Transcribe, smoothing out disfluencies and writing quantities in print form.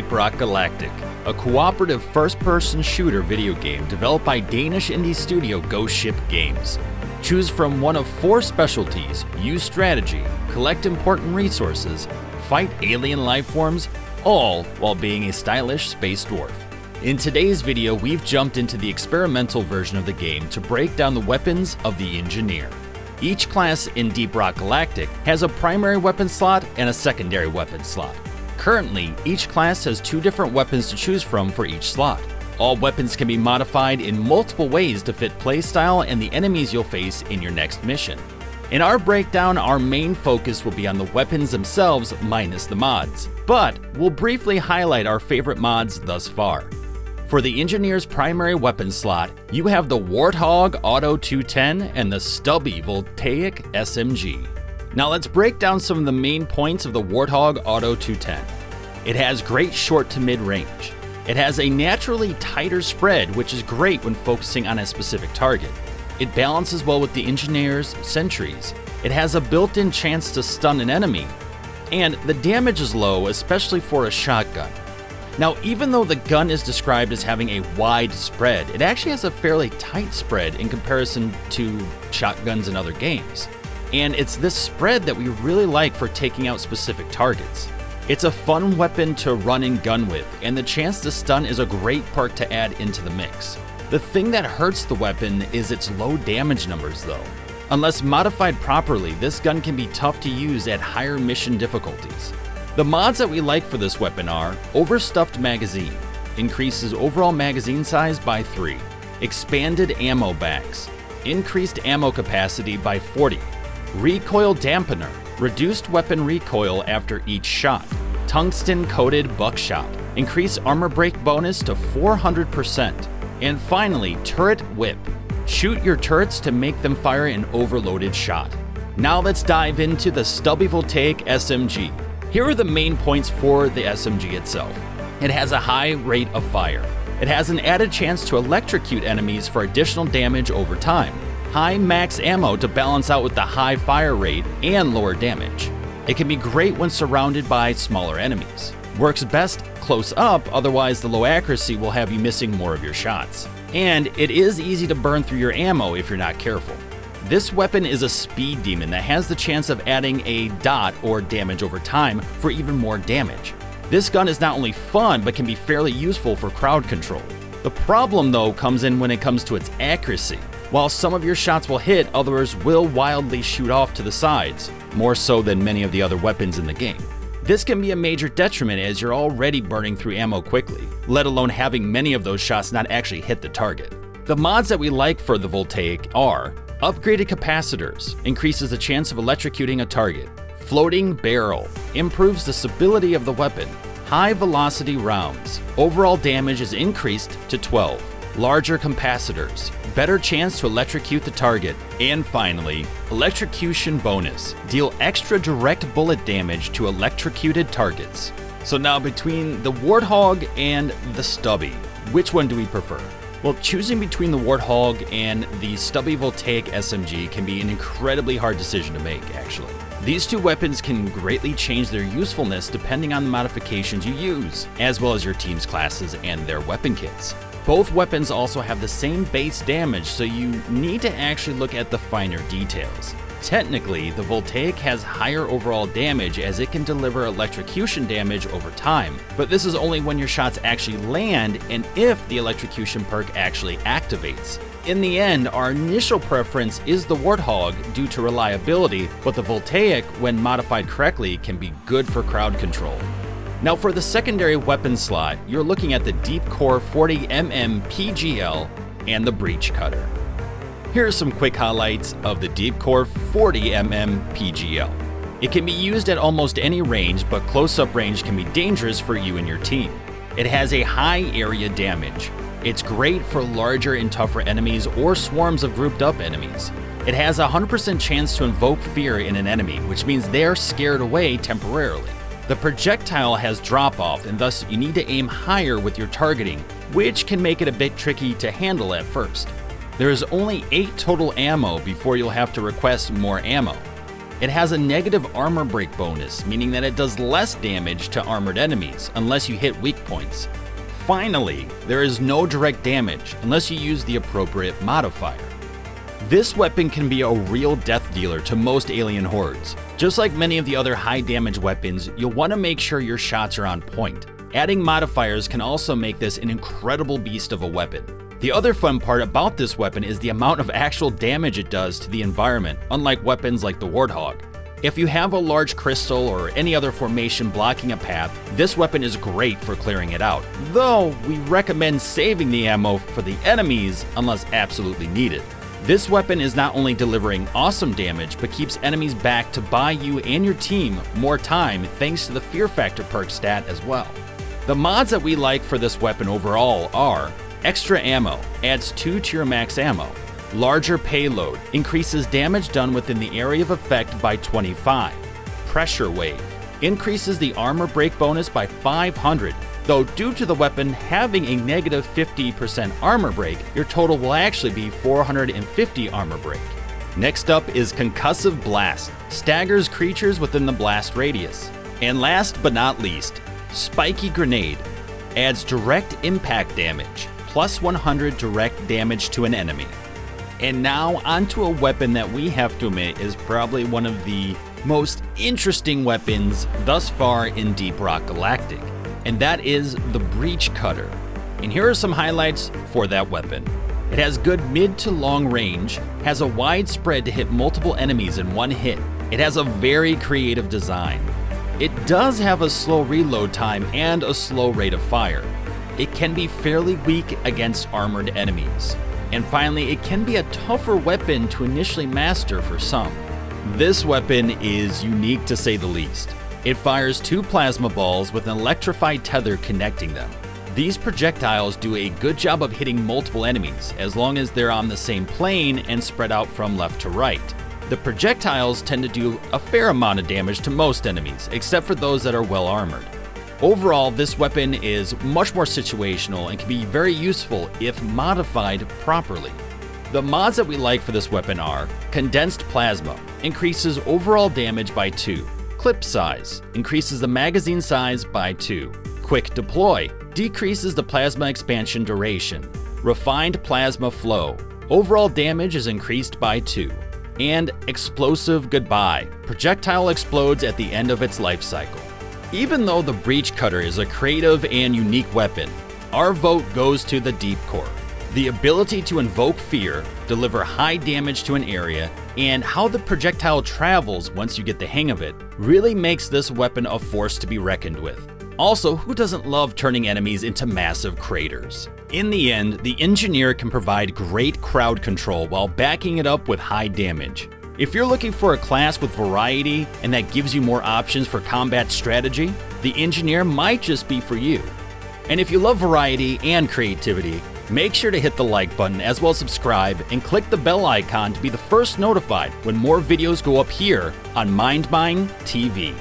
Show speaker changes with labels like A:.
A: Deep Rock Galactic, a cooperative first-person shooter video game developed by Danish indie studio Ghost Ship Games. Choose from one of 4 specialties, use strategy, collect important resources, fight alien life forms, all while being a stylish space dwarf. In today's video, we've jumped into the experimental version of the game to break down the weapons of the engineer. Each class in Deep Rock Galactic has a primary weapon slot and a secondary weapon slot. Currently, each class has 2 different weapons to choose from for each slot. All weapons can be modified in multiple ways to fit playstyle and the enemies you'll face in your next mission. In our breakdown, our main focus will be on the weapons themselves minus the mods, but we'll briefly highlight our favorite mods thus far. For the engineer's primary weapon slot, you have the WARTHOG Auto 210 and the stubby Voltaic SMG. Now let's break down some of the main points of the WARTHOG Auto 210. It has great short to mid range. It has a naturally tighter spread, which is great when focusing on a specific target. It balances well with the engineer's sentries. It has a built-in chance to stun an enemy, and the damage is low, especially for a shotgun. Now, even though the gun is described as having a wide spread, it actually has a fairly tight spread in comparison to shotguns in other games. And it's this spread that we really like for taking out specific targets. It's a fun weapon to run and gun with, and the chance to stun is a great perk to add into the mix. The thing that hurts the weapon is its low damage numbers though. Unless modified properly, this gun can be tough to use at higher mission difficulties. The mods that we like for this weapon are Overstuffed Magazine, increases overall magazine size by 3, Expanded Ammo Bags, increased ammo capacity by 40, Recoil Dampener, reduced weapon recoil after each shot, Tungsten Coated Buckshot, increase armor break bonus to 400%, and finally Turret Whip, shoot your turrets to make them fire an overloaded shot. Now let's dive into the stubby Voltaic SMG. Here are the main points for the SMG itself. It has a high rate of fire. It has an added chance to electrocute enemies for additional damage over time. High max ammo to balance out with the high fire rate and lower damage. It can be great when surrounded by smaller enemies. Works best close up, otherwise the low accuracy will have you missing more of your shots. And it is easy to burn through your ammo if you're not careful. This weapon is a speed demon that has the chance of adding a dot or damage over time for even more damage. This gun is not only fun, but can be fairly useful for crowd control. The problem though comes in when it comes to its accuracy. While some of your shots will hit, others will wildly shoot off to the sides, more so than many of the other weapons in the game. This can be a major detriment as you're already burning through ammo quickly, let alone having many of those shots not actually hit the target. The mods that we like for the Voltaic are Upgraded Capacitors, increases the chance of electrocuting a target. Floating Barrel, improves the stability of the weapon. High Velocity Rounds, overall damage is increased to 12. Larger Capacitors, better chance to electrocute the target. And finally, Electrocution Bonus, deal extra direct bullet damage to electrocuted targets. So now between the WARTHOG and the Stubby, which one do we prefer? Well, choosing between the WARTHOG and the stubby Voltaic SMG can be an incredibly hard decision to make, actually. These 2 weapons can greatly change their usefulness depending on the modifications you use, as well as your team's classes and their weapon kits. Both weapons also have the same base damage, so you need to actually look at the finer details. Technically, the Voltaic has higher overall damage as it can deliver electrocution damage over time, but this is only when your shots actually land and if the electrocution perk actually activates. In the end, our initial preference is the WARTHOG due to reliability, but the Voltaic, when modified correctly, can be good for crowd control. Now for the secondary weapon slot, you're looking at the DEEPCORE 40mm PGL and the Breach Cutter. Here are some quick highlights of the DEEPCORE 40mm PGL. It can be used at almost any range, but close-up range can be dangerous for you and your team. It has a high area damage. It's great for larger and tougher enemies or swarms of grouped up enemies. It has a 100% chance to invoke fear in an enemy, which means they're scared away temporarily. The projectile has drop-off, and thus you need to aim higher with your targeting, which can make it a bit tricky to handle at first. There is only 8 total ammo before you'll have to request more ammo. It has a negative armor break bonus, meaning that it does less damage to armored enemies unless you hit weak points. Finally, there is no direct damage unless you use the appropriate modifier. This weapon can be a real death dealer to most alien hordes. Just like many of the other high damage weapons, you'll want to make sure your shots are on point. Adding modifiers can also make this an incredible beast of a weapon. The other fun part about this weapon is the amount of actual damage it does to the environment, unlike weapons like the Warthog. If you have a large crystal or any other formation blocking a path, this weapon is great for clearing it out, though we recommend saving the ammo for the enemies unless absolutely needed. This weapon is not only delivering awesome damage, but keeps enemies back to buy you and your team more time thanks to the Fear Factor perk stat as well. The mods that we like for this weapon overall are: extra ammo, adds 2 to your max ammo. Larger payload, increases damage done within the area of effect by 25. Pressure wave, increases the armor break bonus by 500, though due to the weapon having a negative 50% armor break, your total will actually be 450 armor break. Next up is concussive blast, staggers creatures within the blast radius. And last but not least, spiky grenade, adds direct impact damage, plus 100 direct damage to an enemy. And now onto a weapon that we have to admit is probably one of the most interesting weapons thus far in Deep Rock Galactic, and that is the Breach Cutter. And here are some highlights for that weapon. It has good mid to long range, has a wide spread to hit multiple enemies in one hit. It has a very creative design. It does have a slow reload time and a slow rate of fire. It can be fairly weak against armored enemies. And finally, it can be a tougher weapon to initially master for some. This weapon is unique to say the least. It fires 2 plasma balls with an electrified tether connecting them. These projectiles do a good job of hitting multiple enemies, as long as they're on the same plane and spread out from left to right. The projectiles tend to do a fair amount of damage to most enemies, except for those that are well armored. Overall, this weapon is much more situational and can be very useful if modified properly. The mods that we like for this weapon are: condensed plasma, increases overall damage by 2. Clip size, increases the magazine size by 2. Quick deploy, decreases the plasma expansion duration. Refined plasma flow, overall damage is increased by 2. And explosive goodbye, projectile explodes at the end of its life cycle. Even though the Breach Cutter is a creative and unique weapon, our vote goes to the DEEPCORE. The ability to invoke fear, deliver high damage to an area, and how the projectile travels once you get the hang of it really makes this weapon a force to be reckoned with. Also, who doesn't love turning enemies into massive craters? In the end, the engineer can provide great crowd control while backing it up with high damage. If you're looking for a class with variety and that gives you more options for combat strategy, the engineer might just be for you. And if you love variety and creativity, make sure to hit the like button as well as subscribe and click the bell icon to be the first notified when more videos go up here on MindMineTV.